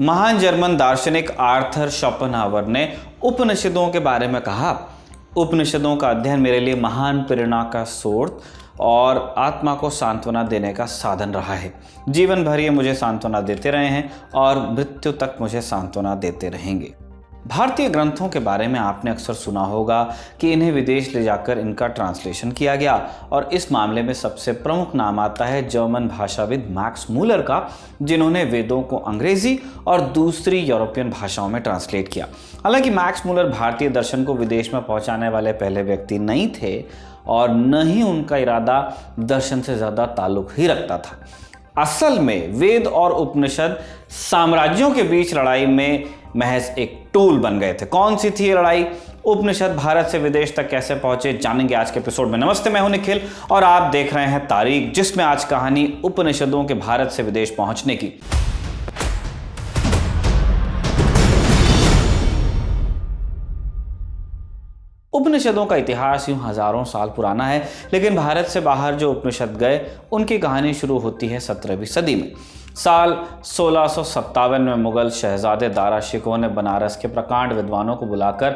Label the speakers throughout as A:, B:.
A: महान जर्मन दार्शनिक Arthur Schopenhauer ने उपनिषदों के बारे में कहा, उपनिषदों का अध्ययन मेरे लिए महान प्रेरणा का स्रोत और आत्मा को सांत्वना देने का साधन रहा है। जीवन भर ये मुझे सांत्वना देते रहे हैं और मृत्यु तक मुझे सांत्वना देते रहेंगे। भारतीय ग्रंथों के बारे में आपने अक्सर सुना होगा कि इन्हें विदेश ले जाकर इनका ट्रांसलेशन किया गया, और इस मामले में सबसे प्रमुख नाम आता है जर्मन भाषाविद मैक्स मूलर का, जिन्होंने वेदों को अंग्रेजी और दूसरी यूरोपियन भाषाओं में ट्रांसलेट किया। हालांकि मैक्स मूलर भारतीय दर्शन को विदेश में पहुंचाने वाले पहले व्यक्ति नहीं थे और न ही उनका इरादा दर्शन से ज़्यादा ताल्लुक ही रखता था। असल में वेद और उपनिषद साम्राज्यों के बीच लड़ाई में महज एक टूल बन गए थे। कौन सी थी ये लड़ाई? उपनिषद भारत से विदेश तक कैसे पहुंचे, जानेंगे आज के एपिसोड में। नमस्ते, मैं हूं निखिल और आप देख रहे हैं तारीख, जिसमें आज कहानी उपनिषदों के भारत से विदेश पहुंचने की। उपनिषदों का इतिहास यूं हजारों साल पुराना है, लेकिन भारत से बाहर जो उपनिषद गए उनकी कहानी शुरू होती है 17वीं सदी में। साल 1657 में मुगल शहजादे दारा शिकोह ने बनारस के प्रकांड विद्वानों को बुलाकर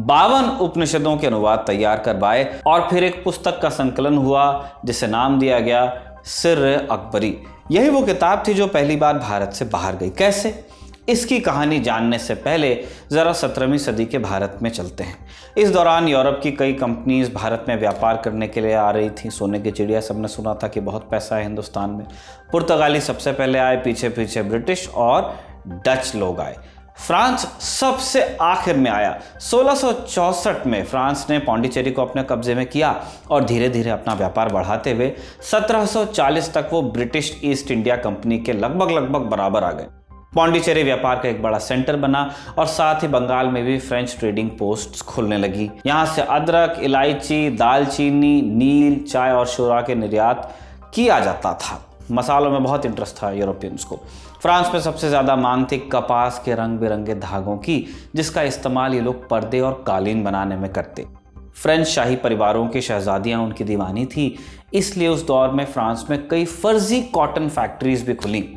A: 52 उपनिषदों के अनुवाद तैयार करवाए और फिर एक पुस्तक का संकलन हुआ जिसे नाम दिया गया सिर-ए-अकबरी। यही वो किताब थी जो पहली बार भारत से बाहर गई। कैसे? इसकी कहानी जानने से पहले ज़रा 17वीं सदी के भारत में चलते हैं। इस दौरान यूरोप की कई कंपनीज भारत में व्यापार करने के लिए आ रही थी। सोने की चिड़िया सबने सुना था कि बहुत पैसा है हिंदुस्तान में। पुर्तगाली सबसे पहले आए, पीछे पीछे ब्रिटिश और डच लोग आए। फ्रांस सबसे आखिर में आया। 1664 में फ्रांस ने पौंडीचेरी को अपने कब्जे में किया और धीरे धीरे अपना व्यापार बढ़ाते हुए 1740 तक वो ब्रिटिश ईस्ट इंडिया कंपनी के लगभग बराबर आ गए। पौंडीचेरी व्यापार का एक बड़ा सेंटर बना और साथ ही बंगाल में भी फ्रेंच ट्रेडिंग पोस्ट्स खुलने लगी। यहाँ से अदरक, इलायची, दालचीनी, नील, चाय और शोरा के निर्यात किया जाता था। मसालों में बहुत इंटरेस्ट था यूरोपियंस को। फ्रांस में सबसे ज़्यादा मांग थी कपास के रंग बिरंगे धागों की, जिसका इस्तेमाल ये लोग पर्दे और कालीन बनाने में करते। फ्रेंच शाही परिवारों की शहजादियाँ उनकी दीवानी थी, इसलिए उस दौर में फ्रांस में कई फर्जी कॉटन फैक्ट्रीज भी खुली।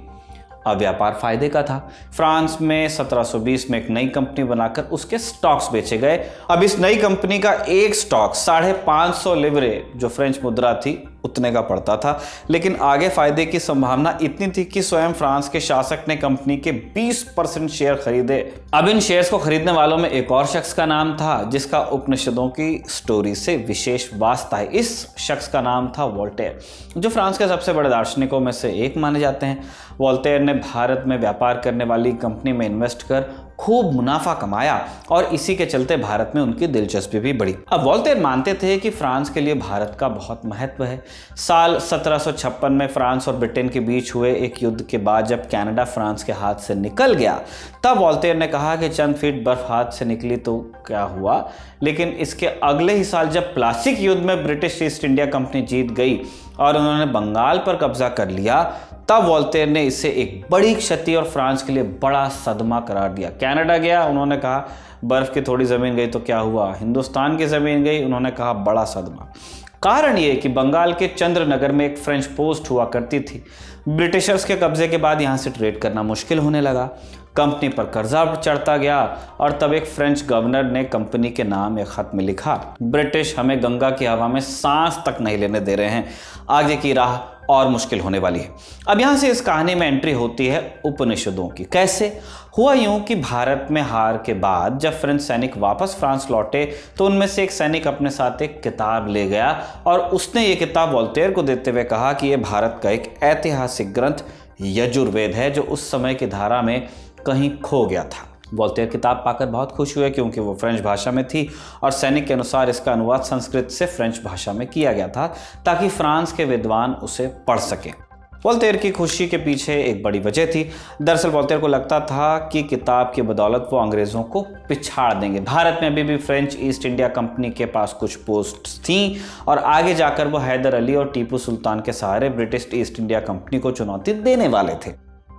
A: अब व्यापार फायदे का था। फ्रांस में 1720 में एक नई कंपनी बनाकर उसके स्टॉक्स बेचे गए। अब इस नई कंपनी का एक स्टॉक 550 लिवरे, जो फ्रेंच मुद्रा थी, उतने का पड़ता था। लेकिन आगे फायदे की संभावना इतनी थी कि स्वयं फ्रांस के शासक ने कंपनी के 20% शेयर खरीदे। अब इन शेयर्स को खरीदने वालों में एक और शख्स का नाम था जिसका उपनिषदों की स्टोरी से विशेष वास्ता है। इस शख्स का नाम था वोल्टेयर, जो फ्रांस के सबसे बड़े दार्शनिकों में से एक माने जाते हैं। वोल्टेयर ने भारत में व्यापार करने वाली कंपनी में इन्वेस्ट कर खूब मुनाफा कमाया और इसी के चलते भारत में उनकी दिलचस्पी भी बढ़ी। अब वोल्टेयर मानते थे कि फ्रांस के लिए भारत का बहुत महत्व है। साल 1756 में फ्रांस और ब्रिटेन के बीच हुए एक युद्ध के बाद जब कनाडा फ्रांस के हाथ से निकल गया, तब वोल्टेयर ने कहा कि चंद फीट बर्फ हाथ से निकली तो क्या हुआ, लेकिन इसके अगले ही साल जब प्लासी युद्ध में ब्रिटिश ईस्ट इंडिया कंपनी जीत गई और उन्होंने बंगाल पर कब्जा कर लिया, तब वोल्टेयर ने इसे एक बड़ी क्षति और फ्रांस के लिए बड़ा सदमा करार दिया। कनाडा गया, उन्होंने कहा बर्फ की थोड़ी ज़मीन गई तो क्या हुआ, हिंदुस्तान की ज़मीन गई, उन्होंने कहा बड़ा सदमा। कारण ये कि बंगाल के चंद्रनगर में एक फ्रेंच पोस्ट हुआ करती थी। ब्रिटिशर्स के कब्जे के बाद यहाँ से ट्रेड करना मुश्किल होने लगा। कंपनी पर कर्जा चढ़ता गया और तब एक फ्रेंच गवर्नर ने कंपनी के नाम एक खत में लिखा, ब्रिटिश हमें गंगा की हवा में सांस तक नहीं लेने दे रहे हैं, आगे की राह और मुश्किल होने वाली है। अब यहाँ से इस कहानी में एंट्री होती है उपनिषदों की। कैसे? हुआ यूं कि भारत में हार के बाद जब फ्रेंच सैनिक वापस फ्रांस लौटे तो उनमें से एक सैनिक अपने साथ एक किताब ले गया और उसने ये किताब वोल्टेयर को देते हुए कहा कि ये भारत का एक ऐतिहासिक ग्रंथ यजुर्वेद है जो उस समय की धारा में कहीं खो गया था। वोल्टेयर किताब पाकर बहुत खुश हुए क्योंकि वो फ्रेंच भाषा में थी और सैनिक के अनुसार इसका अनुवाद संस्कृत से फ्रेंच भाषा में किया गया था ताकि फ्रांस के विद्वान उसे पढ़ सकें। वोल्टेयर की खुशी के पीछे एक बड़ी वजह थी। दरअसल वोल्टेयर को लगता था कि किताब की बदौलत वो अंग्रेज़ों को पिछाड़ देंगे। भारत में अभी भी फ्रेंच ईस्ट इंडिया कंपनी के पास कुछ पोस्ट्स थीं और आगे जाकर वो हैदर अली और टीपू सुल्तान के सहारे ब्रिटिश ईस्ट इंडिया कंपनी को चुनौती देने वाले थे।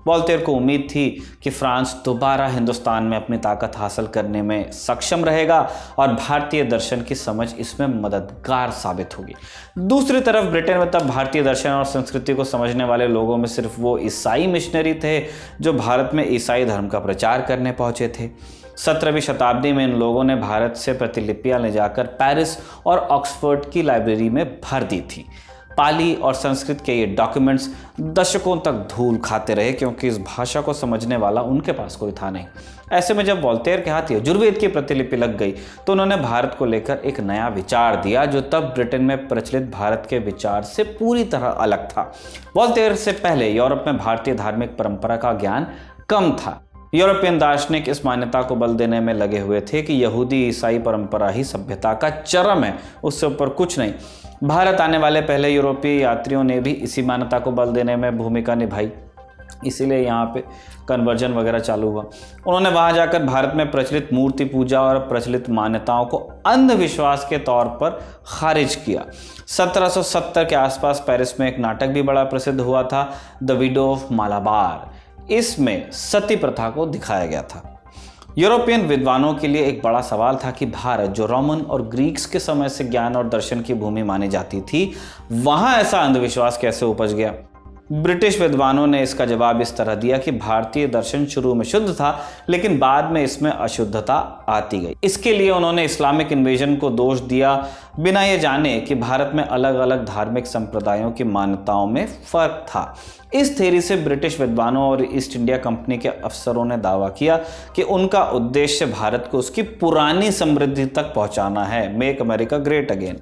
A: वोल्टेयर को उम्मीद थी कि फ्रांस दोबारा हिंदुस्तान में अपनी ताकत हासिल करने में सक्षम रहेगा और भारतीय दर्शन की समझ इसमें मददगार साबित होगी। दूसरी तरफ ब्रिटेन में तब भारतीय दर्शन और संस्कृति को समझने वाले लोगों में सिर्फ वो ईसाई मिशनरी थे जो भारत में ईसाई धर्म का प्रचार करने पहुंचे थे। 17वीं शताब्दी में इन लोगों ने भारत से प्रतिलिपियां ले जाकर पेरिस और ऑक्सफोर्ड की लाइब्रेरी में भर दी थी। पाली और संस्कृत के ये डॉक्यूमेंट्स दशकों तक धूल खाते रहे क्योंकि इस भाषा को समझने वाला उनके पास कोई था नहीं। ऐसे में जब वोल्टेयर के हाथ यजुर्वेद की प्रतिलिपि लग गई तो उन्होंने भारत को लेकर एक नया विचार दिया जो तब ब्रिटेन में प्रचलित भारत के विचार से पूरी तरह अलग था। वोल्टेयर से पहले यूरोप में भारतीय धार्मिक परंपरा का ज्ञान कम था। यूरोपियन दार्शनिक इस मान्यता को बल देने में लगे हुए थे कि यहूदी ईसाई परंपरा ही सभ्यता का चरम है, उससे ऊपर कुछ नहीं। भारत आने वाले पहले यूरोपीय यात्रियों ने भी इसी मान्यता को बल देने में भूमिका निभाई, इसीलिए यहाँ पे कन्वर्जन वगैरह चालू हुआ। उन्होंने वहाँ जाकर भारत में प्रचलित मूर्ति पूजा और प्रचलित मान्यताओं को अंधविश्वास के तौर पर खारिज किया। 1770 के आसपास पेरिस में एक नाटक भी बड़ा प्रसिद्ध हुआ था, द विडो ऑफ मालाबार। इसमें सती प्रथा को दिखाया गया था। यूरोपियन विद्वानों के लिए एक बड़ा सवाल था कि भारत, जो रोमन और ग्रीक्स के समय से ज्ञान और दर्शन की भूमि मानी जाती थी, वहां ऐसा अंधविश्वास कैसे उपज गया। ब्रिटिश विद्वानों ने इसका जवाब इस तरह दिया कि भारतीय दर्शन शुरू में शुद्ध था लेकिन बाद में इसमें अशुद्धता आती गई। इसके लिए उन्होंने इस्लामिक इन्वेजन को दोष दिया, बिना ये जाने कि भारत में अलग अलग धार्मिक संप्रदायों की मान्यताओं में फर्क था। इस थ्योरी से ब्रिटिश विद्वानों और ईस्ट इंडिया कंपनी के अफसरों ने दावा किया कि उनका उद्देश्य भारत को उसकी पुरानी समृद्धि तक पहुंचाना है, make America great again.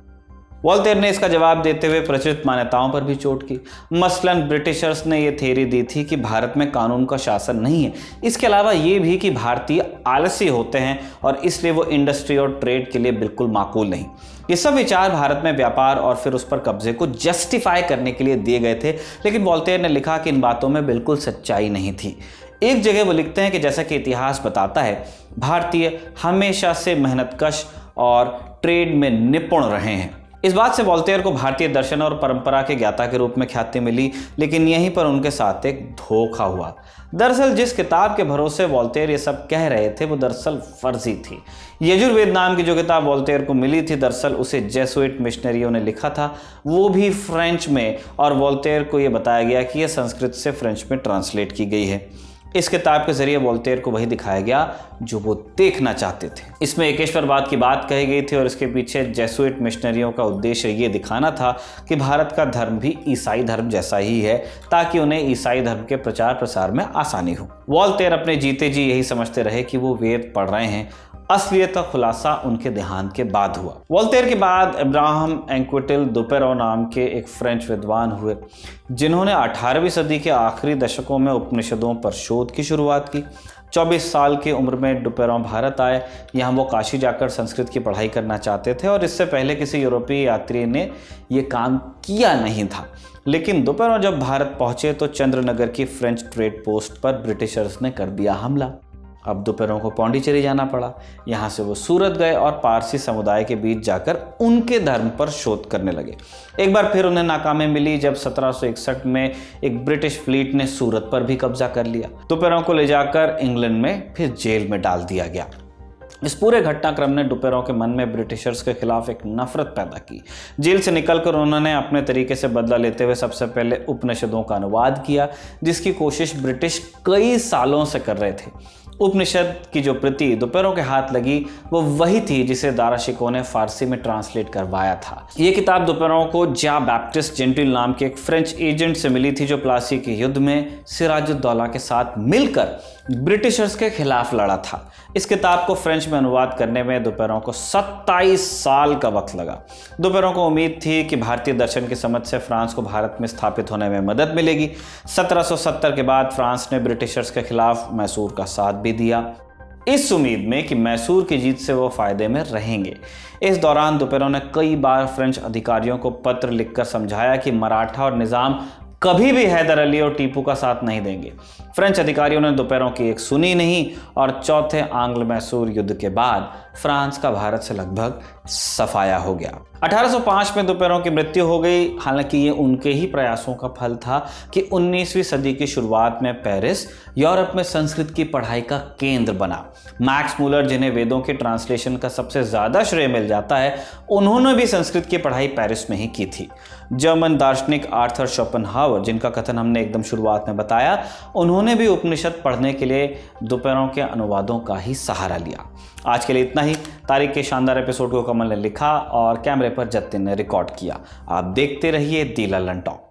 A: Voltaire ने इसका जवाब देते हुए प्रचलित मान्यताओं पर भी चोट की। मसलन ब्रिटिशर्स ने यह थ्योरी दी थी कि भारत में कानून का शासन नहीं है। इसके अलावा ये भी कि भारतीय आलसी होते हैं और इसलिए वो इंडस्ट्री और ट्रेड के लिए बिल्कुल माकूल नहीं। ये सब विचार भारत में व्यापार और फिर उस पर कब्जे को जस्टिफाई करने के लिए दिए गए थे, लेकिन वोल्टेयर ने लिखा कि इन बातों में बिल्कुल सच्चाई नहीं थी। एक जगह वो लिखते हैं कि जैसा कि इतिहास बताता है, भारतीय हमेशा से मेहनतकश और ट्रेड में निपुण रहे हैं। इस बात से वोल्टेयर को भारतीय दर्शन और परंपरा के ज्ञाता के रूप में ख्याति मिली, लेकिन यहीं पर उनके साथ एक धोखा हुआ। दरअसल जिस किताब के भरोसे वोल्टेयर ये सब कह रहे थे वो दरअसल फर्जी थी। यजुर्वेद नाम की जो किताब वोल्टेयर को मिली थी, दरअसल उसे जेसुइट मिशनरियों ने लिखा था, वो भी फ्रेंच में, और वोल्टेयर को ये बताया गया कि यह संस्कृत से फ्रेंच में ट्रांसलेट की गई है। इस किताब के जरिए वोल्टेयर को वही दिखाया गया जो वो देखना चाहते थे। इसमें एकेश्वरवाद की बात कही गई थी और इसके पीछे जेसुइट मिशनरियों का उद्देश्य ये दिखाना था कि भारत का धर्म भी ईसाई धर्म जैसा ही है, ताकि उन्हें ईसाई धर्म के प्रचार प्रसार में आसानी हो। वोल्टेयर अपने जीते जी यही समझते रहे कि वो वेद पढ़ रहे हैं। असलियत का खुलासा उनके देहांत के बाद हुआ। वोल्टेयर के बाद अब्राहम एंक्विटिल दुपेरौ नाम के एक फ्रेंच विद्वान हुए, जिन्होंने 18वीं सदी के आखिरी दशकों में उपनिषदों पर शोध की शुरुआत की। 24 साल की उम्र में दुपेरौ भारत आए। यहाँ वो काशी जाकर संस्कृत की पढ़ाई करना चाहते थे और इससे पहले किसी यूरोपीय यात्री ने ये काम किया नहीं था। लेकिन दुपेरौ जब भारत पहुंचे तो चंद्रनगर की फ्रेंच ट्रेड पोस्ट पर ब्रिटिशर्स ने कर दिया हमला। अब दुपेरौ को पौंडीचेरी जाना पड़ा। यहाँ से वो सूरत गए और पारसी समुदाय के बीच जाकर उनके धर्म पर शोध करने लगे। एक बार फिर उन्हें नाकामी मिली जब 1761 में एक ब्रिटिश फ्लीट ने सूरत पर भी कब्जा कर लिया। दुपेरौ को ले जाकर इंग्लैंड में फिर जेल में डाल दिया गया। इस पूरे घटनाक्रम ने दुपेरौ के मन में ब्रिटिशर्स के खिलाफ एक नफरत पैदा की। जेल से निकलकर उन्होंने अपने तरीके से बदला लेते हुए सबसे पहले उपनिषदों का अनुवाद किया, जिसकी कोशिश ब्रिटिश कई सालों से कर रहे थे। उपनिषद की जो प्रति दुपेरौ के हाथ लगी वो वही थी जिसे दाराशिकों ने फारसी में ट्रांसलेट करवाया था। ये किताब दुपेरौ को ज्या बैप्टिस्ट जेंटिल नाम के एक फ्रेंच एजेंट से मिली थी, जो प्लासी के युद्ध में सिराजुद्दौला के साथ मिलकर ब्रिटिशर्स के खिलाफ लड़ा था। इस किताब को फ्रेंच में अनुवाद करने में दुपेरौ को 27 साल का वक्त लगा। दुपेरौ को उम्मीद थी कि भारतीय दर्शन की समझ से फ्रांस को भारत में स्थापित होने में मदद मिलेगी। 1770 के बाद फ्रांस ने ब्रिटिशर्स के खिलाफ मैसूर का साथ भी दिया, इस उम्मीद में कि मैसूर की जीत से वो फायदे में रहेंगे। इस दौरान दुपेरौ ने कई बार फ्रेंच अधिकारियों को पत्र लिखकर समझाया कि मराठा और निजाम कभी भी हैदर अली और टीपू का साथ नहीं देंगे। फ्रेंच अधिकारियों ने दुपेरौ की एक सुनी नहीं और चौथे आंग्ल मैसूर युद्ध के बाद फ्रांस का भारत से लगभग सफाया हो गया। 1805 में दोपहरों की मृत्यु हो गई। हालांकि ये उनके ही प्रयासों का फल था कि 19वीं सदी की शुरुआत में पेरिस यूरोप में संस्कृत की पढ़ाई का केंद्र बना। मैक्स मूलर, जिन्हें वेदों के ट्रांसलेशन का सबसे ज़्यादा श्रेय मिल जाता है, उन्होंने भी संस्कृत की पढ़ाई पेरिस में ही की थी। जर्मन दार्शनिक आर्थर शोपेनहावर, जिनका कथन हमने एकदम शुरुआत में बताया, उन्होंने भी उपनिषद पढ़ने के लिए दोपहरों के अनुवादों का ही सहारा लिया। आज के लिए इतना ही। तारीख के शानदार एपिसोड को कमल ने लिखा और कैमरे पर जतिन ने रिकॉर्ड किया। आप देखते रहिए दी लल्लन टॉक।